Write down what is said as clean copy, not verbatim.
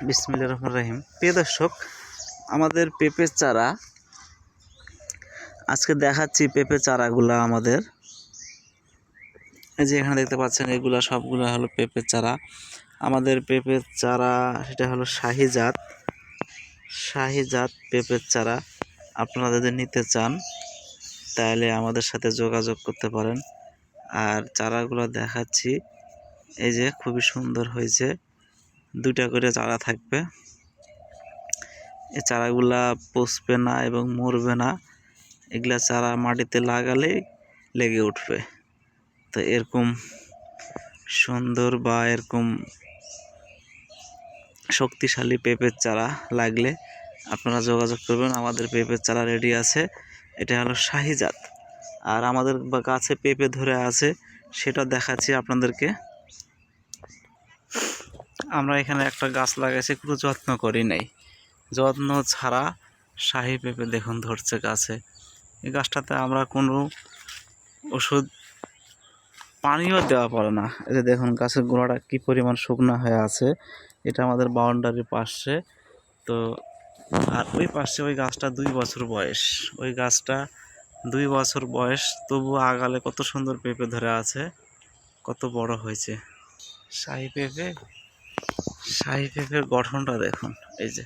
বিসমিল্লাহির রহমানির রহিম। প্রিয় দর্শক, আমাদের পেঁপের চারা আজকে দেখাচ্ছি। পেঁপে চারাগুলা আমাদের এই যে এখানে দেখতে পাচ্ছেন, এগুলা সবগুলো হলো পেঁপের চারা। আমাদের পেঁপের চারা সেটা হলো শাহিজাত পেঁপের চারা। আপনারা যদি নিতে চান তাহলে আমাদের সাথে যোগাযোগ করতে পারেন। আর চারাগুলো দেখাচ্ছি, এই যে খুবই সুন্দর হয়েছে, 2টা করে চারা থাকবে। এই চারাগুলা পচবে না এবং মরবে না। এগুলা চারা মাটিতে লাগালে লেগে উঠবে। তো এরকম সুন্দর বা এরকম শক্তিশালী পেঁপের চারা লাগলে আপনারা যোগাযোগ করবেন। আমাদের পেঁপের চারা রেডি আছে। এটা হলো শাহিজাত। আর আমাদের গাছে পেঁপে ধরে আছে, সেটা দেখাচ্ছি আপনাদেরকে। আমরা এখানে একটা গাছ লাগাইছি, কোনো যত্ন করি নাই, যত্ন ছাড়া শাহি পেঁপে দেখুন ধরছে গাছে। এই গাছটাতে আমরা কোনো ওষুধ পানিও দেওয়া পড়ে না। এই যে দেখুন গাছের গোড়াটা কি পরিমাণ শুকনো হয়ে আছে। এটা আমাদের বাউন্ডারির পাশে। তো আর ওই পাশে ওই গাছটা 2 বছর বয়স। ওই গাছটা 2 বছর বয়স, তবু আগালে কত সুন্দর পেঁপে ধরে আছে, কত বড় হয়েছে। শাহি পেঁপের গঠনটা দেখুন, এই যে